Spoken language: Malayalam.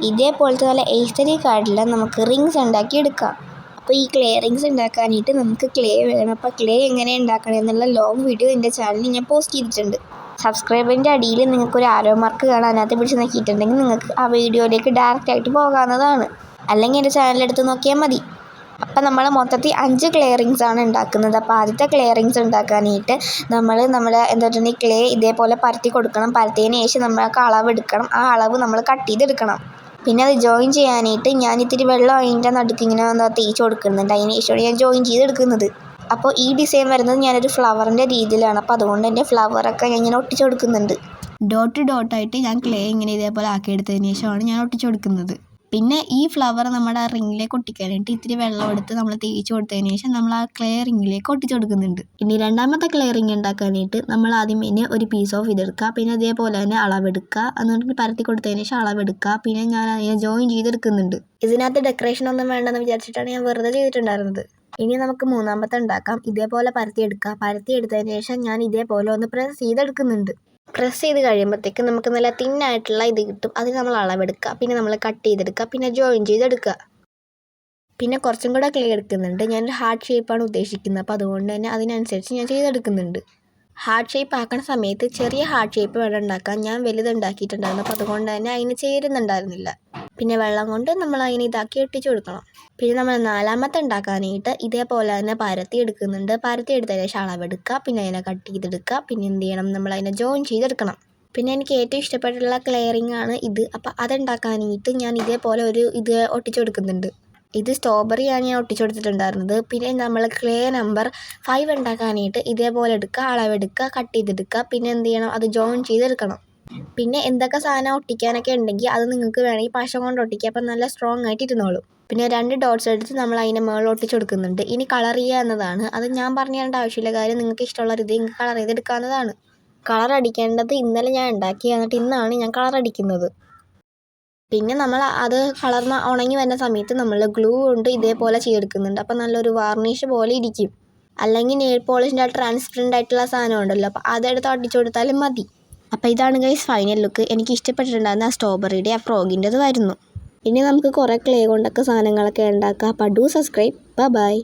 ഇതേപോലത്തെ നല്ല എസ്തെറ്റിക് ആയിട്ടുള്ള നമുക്ക് റിങ്സ് ഉണ്ടാക്കിയെടുക്കാം. അപ്പോൾ ഈ ക്ലേ റിങ്സ് ഉണ്ടാക്കാനായിട്ട് നമുക്ക് ക്ലേ വേണം. അപ്പോൾ ക്ലേ എങ്ങനെ ഉണ്ടാക്കണം എന്നുള്ള ലോങ് വീഡിയോ എൻ്റെ ചാനലിൽ ഞാൻ പോസ്റ്റ് ചെയ്തിട്ടുണ്ട്. സബ്സ്ക്രൈബറിൻ്റെ അടിയിൽ നിങ്ങൾക്കൊരു ആരോ മാർക്ക് കാണാൻ, അതിനകത്ത് പിടിച്ച് നോക്കിയിട്ടുണ്ടെങ്കിൽ നിങ്ങൾക്ക് ആ വീഡിയോയിലേക്ക് ഡയറക്റ്റ് ആയിട്ട് പോകാവുന്നതാണ്. അല്ലെങ്കിൽ എൻ്റെ ചാനലെടുത്ത് നോക്കിയാൽ മതി. അപ്പം നമ്മൾ മൊത്തത്തിൽ 5 ക്ലേ റിങ്സ് ആണ് ഉണ്ടാക്കുന്നത്. അപ്പോൾ ആദ്യത്തെ ക്ലേ റിങ്സ് ഉണ്ടാക്കാനായിട്ട് നമ്മൾ ക്ലേ ഇതേപോലെ പരത്തി കൊടുക്കണം. പരത്തിയതിന് ശേഷം നമ്മൾക്ക് അളവെടുക്കണം. ആ അളവ് നമ്മൾ കട്ട് ചെയ്തെടുക്കണം. പിന്നെ അത് ജോയിൻ ചെയ്യാനായിട്ട് ഞാൻ ഇത്തിരി വെള്ളം അതിൻ്റെ നടുക്ക് ഇങ്ങനെ തേച്ച് കൊടുക്കുന്നുണ്ട്. അതിന് ശേഷമാണ് ഞാൻ ജോയിൻ ചെയ്തെടുക്കുന്നത്. അപ്പോൾ ഈ ഡിസൈൻ വരുന്നത് ഞാനൊരു ഫ്ലവറിൻ്റെ രീതിയിലാണ്. അപ്പോൾ അതുകൊണ്ട് തന്നെ ഫ്ലവറൊക്കെ ഞാൻ ഇങ്ങനെ ഒട്ടിച്ച് കൊടുക്കുന്നുണ്ട്. ഡോട്ടായിട്ട് ഞാൻ ക്ലേ ഇങ്ങനെ ഇതേപോലെ ആക്കിയെടുത്തതിന് ശേഷമാണ് ഞാൻ ഒട്ടിച്ച് കൊടുക്കുന്നത്. പിന്നെ ഈ ഫ്ലവർ നമ്മുടെ റിങ്ങിലേക്ക് ഒട്ടിക്കാനായിട്ട് ഇത്തിരി വെള്ളം എടുത്ത് നമ്മൾ തേച്ച് കൊടുത്തതിന് ശേഷം നമ്മൾ ആ ക്ലേ റിങ്ങിലേക്ക് ഒട്ടിച്ച് കൊടുക്കുന്നുണ്ട്. ഇനി രണ്ടാമത്തെ ക്ലേ റിങ് ഉണ്ടാക്കാനായിട്ട് നമ്മൾ ആദ്യം തന്നെ ഒരു പീസ് ഓഫ് ഇതെടുക്കുക. പിന്നെ അതേപോലെ തന്നെ അളവെടുക്കുക. എന്നിട്ട് പരത്തി കൊടുത്തതിന് ശേഷം അളവെടുക്കുക. പിന്നെ ഞാൻ അതിനെ ജോയിൻ ചെയ്തെടുക്കുന്നുണ്ട്. ഇതിനകത്ത് ഡെക്കറേഷൻ ഒന്നും വേണ്ടെന്ന് വിചാരിച്ചിട്ടാണ് ഞാൻ വെറുതെ ചെയ്തിട്ടുണ്ടായിരുന്നത്. ഇനി നമുക്ക് മൂന്നാമത്തെ ഉണ്ടാക്കാം. ഇതേപോലെ പരത്തിയെടുത്തതിന് ശേഷം ഞാൻ ഇതേപോലെ ഒന്ന് പ്രസ് ചെയ്തെടുക്കുന്നുണ്ട്. പ്രസ് ചെയ്ത് കഴിയുമ്പോഴത്തേക്കും നമുക്ക് നല്ല തിന്നായിട്ടുള്ള ഇത് കിട്ടും. അതിന് നമ്മൾ അളവെടുക്കുക. പിന്നെ നമ്മൾ കട്ട് ചെയ്തെടുക്കുക. പിന്നെ ജോയിൻ ചെയ്തെടുക്കുക. പിന്നെ കുറച്ചും കൂടെ ക്ലേ എടുക്കുന്നുണ്ട്. ഞാനൊരു ഹാർട്ട് ഷേപ്പാണ് ഉദ്ദേശിക്കുന്നത്. അപ്പോൾ അതുകൊണ്ട് തന്നെ അതിനനുസരിച്ച് ഞാൻ ചെയ്തെടുക്കുന്നുണ്ട്. ഹാർട്ട് ഷേപ്പ് ആക്കുന്ന സമയത്ത് ചെറിയ ഹാർട്ട് ഷേപ്പ് വേണം ഉണ്ടാക്കാൻ. ഞാൻ വലുതുണ്ടാക്കിയിട്ടുണ്ടായിരുന്നു. അപ്പോൾ അതുകൊണ്ട് തന്നെ അതിന് ചേരുന്നുണ്ടായിരുന്നില്ല. പിന്നെ വെള്ളം കൊണ്ട് നമ്മൾ അതിനെ ഇതാക്കി ഒട്ടിച്ച് കൊടുക്കണം. പിന്നെ നമ്മൾ നാലാമത്തെ ഉണ്ടാക്കാനായിട്ട് ഇതേപോലെ തന്നെ പരത്തിയെടുക്കുന്നുണ്ട്. പരത്തിയെടുത്തതിന് ശേഷം അളവെടുക്കുക. പിന്നെ അതിനെ കട്ട് ചെയ്തെടുക്കുക. പിന്നെ എന്ത് ചെയ്യണം, നമ്മൾ അതിനെ ജോയിൻ ചെയ്തെടുക്കണം. പിന്നെ എനിക്ക് ഏറ്റവും ഇഷ്ടപ്പെട്ടുള്ള ക്ലേ റിങ് ആണ് ഇത്. അപ്പോൾ അതുണ്ടാക്കാനായിട്ട് ഞാൻ ഇതേപോലെ ഇത് ഒട്ടിച്ച് കൊടുക്കുന്നുണ്ട്. ഇത് സ്ട്രോബെറിയാണ് ഞാൻ ഒട്ടിച്ച് കൊടുത്തിട്ടുണ്ടായിരുന്നത്. പിന്നെ നമ്മൾ ക്ലേ നമ്പർ 5 ഉണ്ടാക്കാനായിട്ട് ഇതേപോലെ എടുക്കുക, അളവെടുക്കുക, കട്ട് ചെയ്തെടുക്കുക. പിന്നെ എന്ത് ചെയ്യണം, അത് ജോയിൻ ചെയ്തെടുക്കണം. പിന്നെ എന്തൊക്കെ സാധനം ഒട്ടിക്കാനൊക്കെ ഉണ്ടെങ്കിൽ അത് നിങ്ങൾക്ക് വേണമെങ്കിൽ പശ കൊണ്ട് ഒട്ടിക്കുക. അപ്പം നല്ല സ്ട്രോങ് ആയിട്ട് ഇരുന്നോളും. പിന്നെ 2 ഡോട്ട്സ് എടുത്ത് നമ്മൾ അതിൻ്റെ മുകളിൽ ഒട്ടിച്ച് കൊടുക്കുന്നുണ്ട്. ഇനി കളർ ചെയ്യുക എന്നതാണ്. അത് ഞാൻ പറഞ്ഞു തരേണ്ട ആവശ്യമില്ല. കാര്യം നിങ്ങൾക്ക് ഇഷ്ടമുള്ള രീതി നിങ്ങൾക്ക് കളർ ചെയ്തെടുക്കാവുന്നതാണ്. കളർ അടിക്കേണ്ടത് ഇന്നലെ ഞാൻ ഉണ്ടാക്കി, എന്നിട്ട് ഇന്നാണ് ഞാൻ കളർ അടിക്കുന്നത്. പിന്നെ നമ്മൾ അത് ഉണങ്ങി വരുന്ന സമയത്ത് നമ്മൾ ഗ്ലൂ കൊണ്ട് ഇതേപോലെ ചെയ്തെടുക്കുന്നുണ്ട്. അപ്പോൾ നല്ലൊരു വാർണിഷ് പോലെ ഇരിക്കും. അല്ലെങ്കിൽ നെയിൽ പോളിഷിൻ്റെ ട്രാൻസ്പെറൻ്റ് ആയിട്ടുള്ള സാധനം ഉണ്ടല്ലോ, അപ്പോൾ അതെടുത്ത് ഒട്ടിച്ച് കൊടുത്താലും മതി. അപ്പോൾ ഇതാണ് ഗൈസ് ഫൈനൽ ലുക്ക്. എനിക്ക് ഇഷ്ടപ്പെട്ടിട്ടുണ്ടായിരുന്ന ആ സ്ട്രോബെറിയുടെ ആ ഫ്രോഗിൻ്റെത് വരുന്നു. ഇനി നമുക്ക് കുറേ ക്ലേ കൊണ്ടൊക്കെ സാധനങ്ങളൊക്കെ ഉണ്ടാക്കാം. അപ്പോൾ ഡു സബ്സ്ക്രൈബ്. ബൈ.